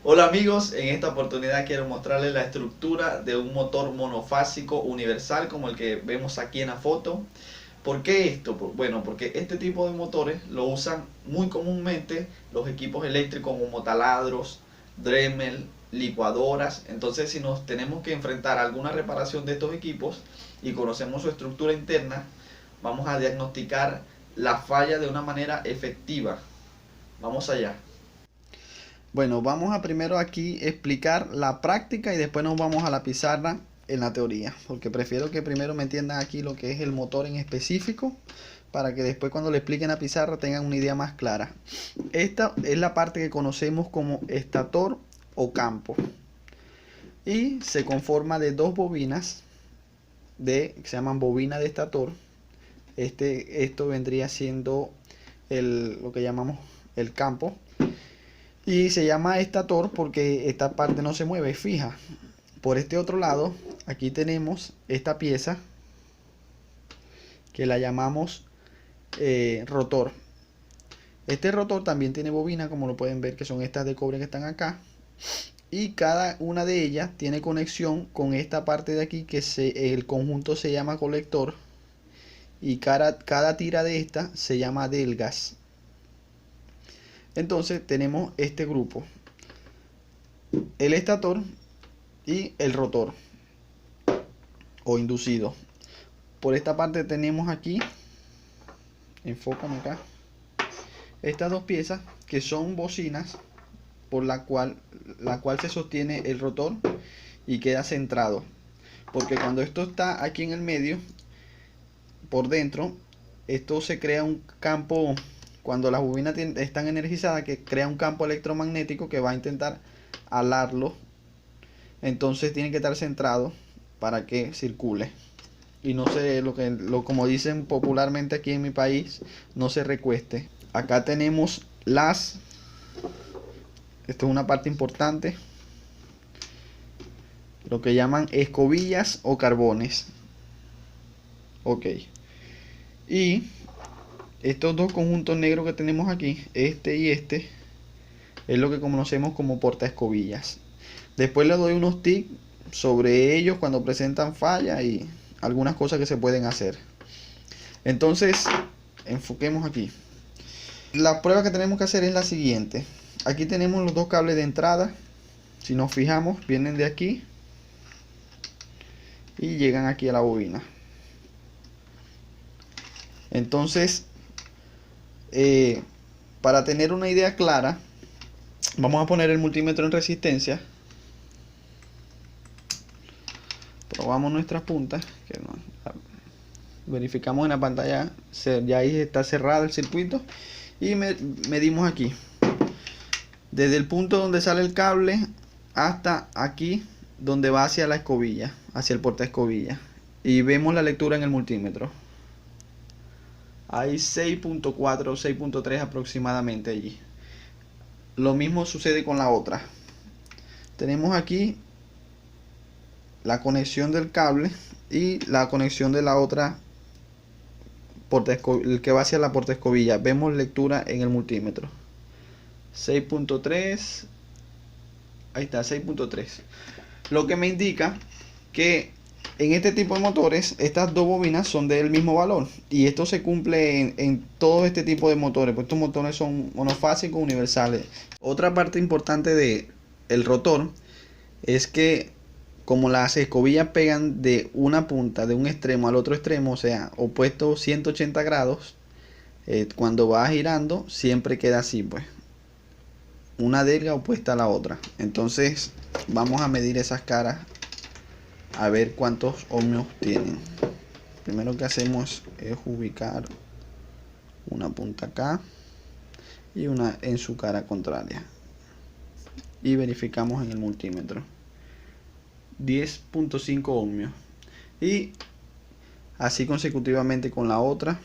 Hola amigos, en esta oportunidad quiero mostrarles la estructura de un motor monofásico universal como el que vemos aquí en la foto. ¿Por qué esto? Bueno, porque este tipo de motores lo usan muy comúnmente los equipos eléctricos como taladros, Dremel, licuadoras. Entonces, si nos tenemos que enfrentar a alguna reparación de estos equipos y conocemos su estructura interna, vamos a diagnosticar la falla de una manera efectiva. Vamos allá. Bueno, vamos a primero aquí explicar la práctica y después nos vamos a la pizarra en la teoría, porque prefiero que primero me entiendan aquí lo que es el motor en específico, para que después cuando le expliquen la pizarra tengan una idea más clara. Esta es la parte que conocemos como estator o campo y se conforma de dos bobinas que se llaman bobina de estator. Esto vendría siendo lo que llamamos el campo. Y se llama estator porque esta parte no se mueve, es fija. Por este otro lado, aquí tenemos esta pieza que la llamamos rotor. Este rotor también tiene bobina, como lo pueden ver, que son estas de cobre que están acá. Y cada una de ellas tiene conexión con esta parte de aquí, que el conjunto se llama colector. Y cada tira de esta se llama delgas. Entonces tenemos este grupo: el estator y el rotor o inducido. Por esta parte tenemos aquí, enfócame acá, estas dos piezas que son bocinas por la cual se sostiene el rotor y queda centrado. Porque cuando esto está aquí en el medio, por dentro, esto se crea un campo, cuando las bobinas están energizadas, que crea un campo electromagnético que va a intentar alarlo. Entonces tiene que estar centrado para que circule y no se como dicen popularmente aquí en mi país, no se recueste. Acá tenemos esto es una parte importante, lo que llaman escobillas o carbones. Ok. Y estos dos conjuntos negros que tenemos aquí, este y este, es lo que conocemos como portaescobillas. Después les doy unos tips sobre ellos cuando presentan fallas y algunas cosas que se pueden hacer. Entonces, enfoquemos aquí. La prueba que tenemos que hacer es la siguiente. Aquí tenemos los dos cables de entrada. Si nos fijamos, vienen de aquí y llegan aquí a la bobina. Entonces, eh, para tener una idea clara, vamos a poner el multímetro en resistencia. Probamos nuestras puntas, verificamos en la pantalla, ya ahí está cerrado el circuito, y medimos aquí desde el punto donde sale el cable hasta aquí donde va hacia la escobilla, hacia el porta escobilla, y vemos la lectura en el multímetro. Hay 6.4 o 6.3 aproximadamente allí. Lo mismo sucede con la otra. Tenemos aquí la conexión del cable y la conexión de la otra el que va hacia la porta escobilla. Vemos lectura en el multímetro. 6.3. Ahí está, 6.3. Lo que me indica que en este tipo de motores estas dos bobinas son del mismo valor. Y esto se cumple en todo este tipo de motores. Pues estos motores son monofásicos universales. Otra parte importante de el rotor es que como las escobillas pegan de una punta, de un extremo al otro extremo, o sea, opuesto 180 grados, cuando va girando siempre queda así, pues, una delga opuesta a la otra. Entonces vamos a medir esas caras a ver cuántos ohmios tienen. Primero que hacemos es ubicar una punta acá y una en su cara contraria y verificamos en el multímetro. 10.5 ohmios, y así consecutivamente con la otra.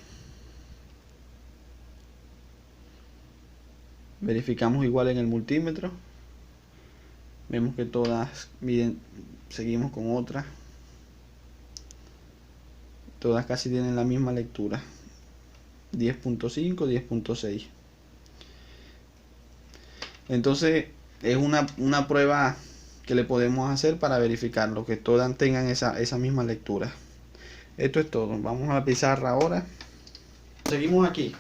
Verificamos igual en el multímetro, vemos que todas miden. Seguimos con otra, todas casi tienen la misma lectura, 10.5, 10.6. Entonces es una prueba que le podemos hacer para verificarlo, que todas tengan esa misma lectura. Esto es todo. Vamos a la pizarra ahora. Seguimos aquí.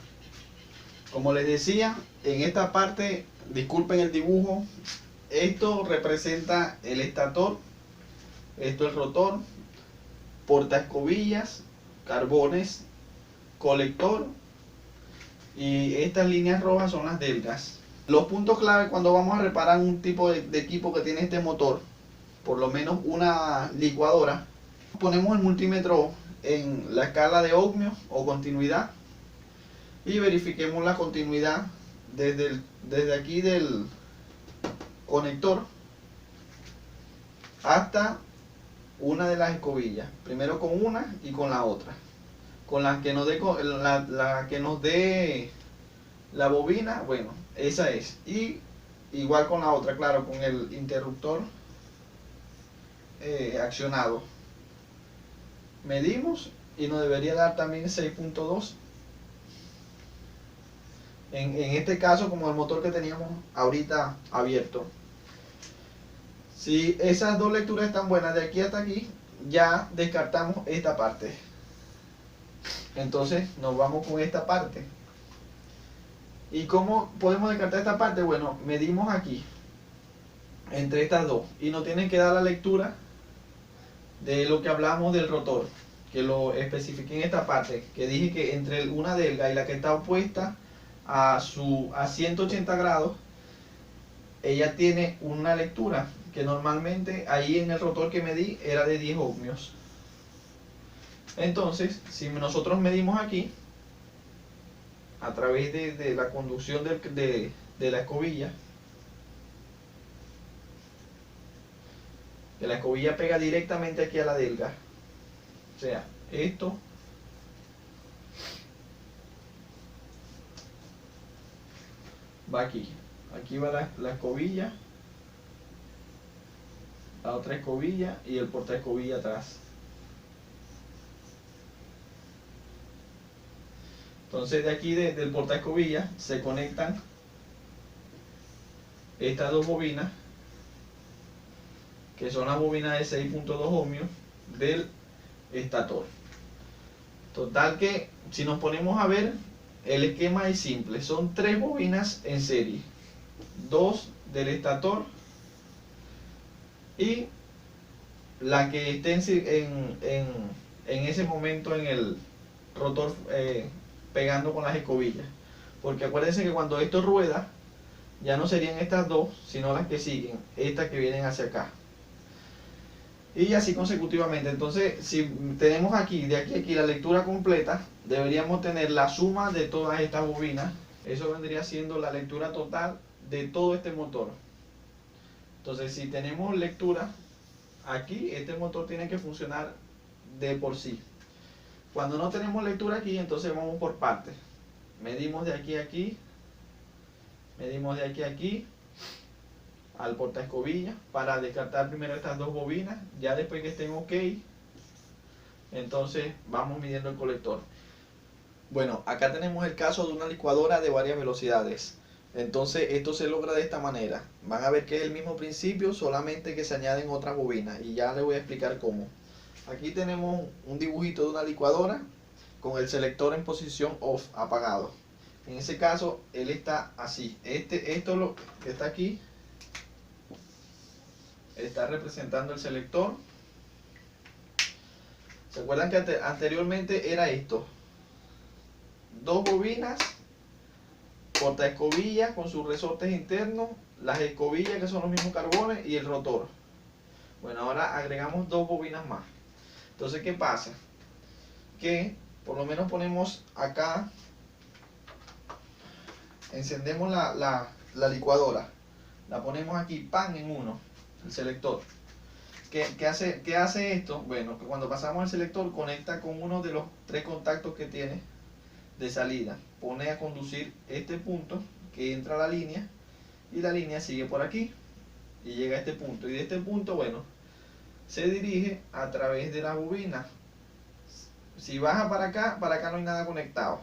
Como les decía, en esta parte, disculpen el dibujo, esto representa el estator, esto el rotor, portaescobillas, carbones, colector, y estas líneas rojas son las delgas. Los puntos clave cuando vamos a reparar un tipo de equipo que tiene este motor, por lo menos una licuadora, ponemos el multímetro en la escala de ohmios o continuidad y verifiquemos la continuidad desde aquí del conector hasta una de las escobillas, primero con una y con la otra, con la que nos dé la que nos dé la bobina, bueno, esa es, y igual con la otra, claro, con el interruptor accionado. Medimos y nos debería dar también 6.2. En este caso, como el motor que teníamos ahorita abierto. Si esas dos lecturas están buenas de aquí hasta aquí, ya descartamos esta parte. Entonces nos vamos con esta parte. ¿Y cómo podemos descartar esta parte? Bueno, medimos aquí, entre estas dos, y nos tienen que dar la lectura de lo que hablamos del rotor, que lo especifiqué en esta parte, que dije que entre una delga y la que está opuesta a 180 grados, ella tiene una lectura que normalmente ahí en el rotor que medí era de 10 ohmios. Entonces, si nosotros medimos aquí, a través de la conducción de la escobilla, que la escobilla pega directamente aquí a la delga, o sea, esto va aquí, aquí va la escobilla, la otra escobilla y el portaescobilla atrás. Entonces de aquí del portaescobilla se conectan estas dos bobinas, que son las bobinas de 6.2 ohmios del estator. Total que si nos ponemos a ver, el esquema es simple, son 3 bobinas en serie, 2 del estator y la que esté en ese momento en el rotor pegando con las escobillas, porque acuérdense que cuando esto rueda ya no serían estas dos, sino las que siguen, estas que vienen hacia acá, y así consecutivamente. Entonces, si tenemos aquí, de aquí a aquí, la lectura completa, deberíamos tener la suma de todas estas bobinas. Eso vendría siendo la lectura total de todo este motor. Entonces, si tenemos lectura aquí, este motor tiene que funcionar de por sí. Cuando no tenemos lectura aquí, entonces vamos por partes. Medimos de aquí a aquí, medimos de aquí a aquí, al portaescobilla, para descartar primero estas dos bobinas. Ya después que estén ok, entonces vamos midiendo el colector. Bueno, acá tenemos el caso de una licuadora de varias velocidades. Entonces esto se logra de esta manera. Van a ver que es el mismo principio, solamente que se añaden otras bobinas, y ya les voy a explicar cómo. Aquí tenemos un dibujito de una licuadora con el selector en posición off, apagado. En ese caso él está así. Esto lo que está aquí está representando el selector. ¿Se acuerdan que anteriormente era esto? Dos bobinas, portaescobillas con sus resortes internos, las escobillas que son los mismos carbones y el rotor. Bueno, ahora agregamos dos bobinas más. Entonces, ¿qué pasa? Que por lo menos ponemos acá, encendemos la licuadora, la ponemos aquí, pan en uno, el selector. ¿Qué hace esto? Bueno, que cuando pasamos al selector conecta con uno de los 3 contactos que tiene de salida. Pone a conducir este punto que entra a la línea, y la línea sigue por aquí y llega a este punto. Y de este punto, bueno, se dirige a través de la bobina. Si baja para acá no hay nada conectado.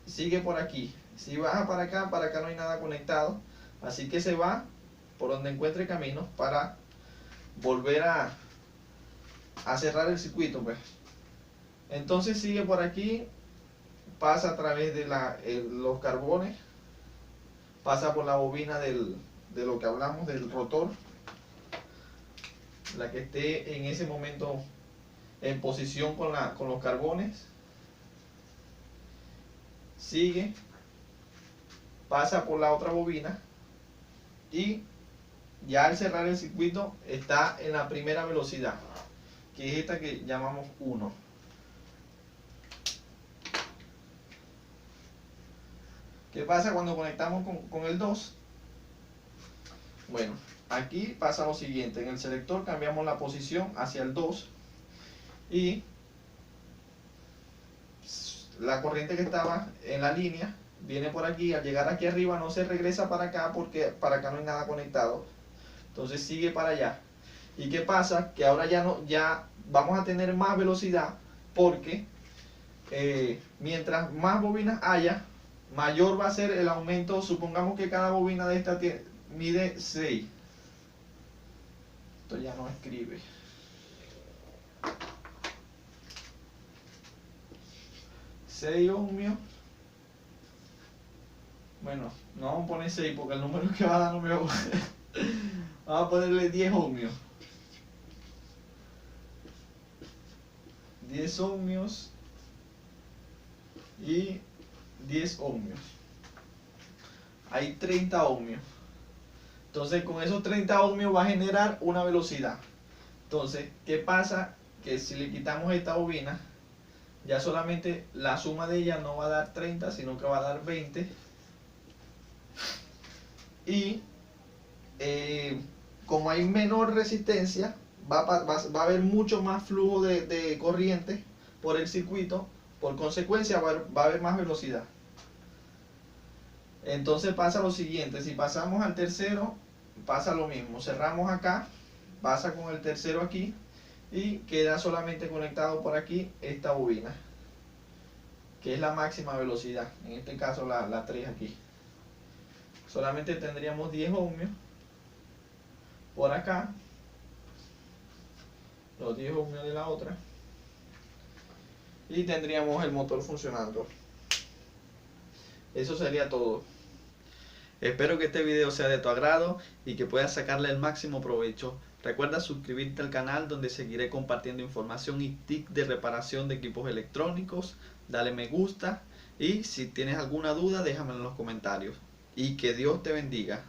Sigue por aquí. Si baja para acá no hay nada conectado. Así que se va por donde encuentre camino para volver a cerrar el circuito, pues. Entonces sigue por aquí, pasa a través de los carbones, pasa por la bobina de lo que hablamos, del rotor, la que esté en ese momento en posición con los carbones, sigue, pasa por la otra bobina y ya al cerrar el circuito está en la primera velocidad, que es esta que llamamos 1. ¿Qué pasa cuando conectamos con el 2? Bueno, aquí pasa lo siguiente, en el selector cambiamos la posición hacia el 2 y la corriente que estaba en la línea viene por aquí, al llegar aquí arriba no se regresa para acá porque para acá no hay nada conectado, entonces sigue para allá. ¿Y qué pasa? Que ahora ya vamos a tener más velocidad porque mientras más bobinas haya, mayor va a ser el aumento. Supongamos que cada bobina de esta mide 6. Esto ya no escribe. 6 ohmios. Bueno, no vamos a poner 6 porque el número que va a dar no me va a poner. Vamos a ponerle 10 ohmios. 10 ohmios y 10 ohmios. Hay 30 ohmios. Entonces con esos 30 ohmios va a generar una velocidad. Entonces, ¿qué pasa? Que si le quitamos esta bobina, ya solamente la suma de ella no va a dar 30, sino que va a dar 20. Y como hay menor resistencia, va a haber mucho más flujo de corriente por el circuito. Por consecuencia va a haber más velocidad. Entonces pasa lo siguiente, si pasamos al tercero, pasa lo mismo. Cerramos acá, pasa con el tercero aquí y queda solamente conectado por aquí esta bobina, que es la máxima velocidad, en este caso la 3 aquí. Solamente tendríamos 10 ohmios por acá, los 10 ohmios de la otra, y tendríamos el motor funcionando. Eso sería todo. Espero que este video sea de tu agrado y que puedas sacarle el máximo provecho. Recuerda suscribirte al canal donde seguiré compartiendo información y tips de reparación de equipos electrónicos. Dale me gusta y si tienes alguna duda déjamelo en los comentarios. Y que Dios te bendiga.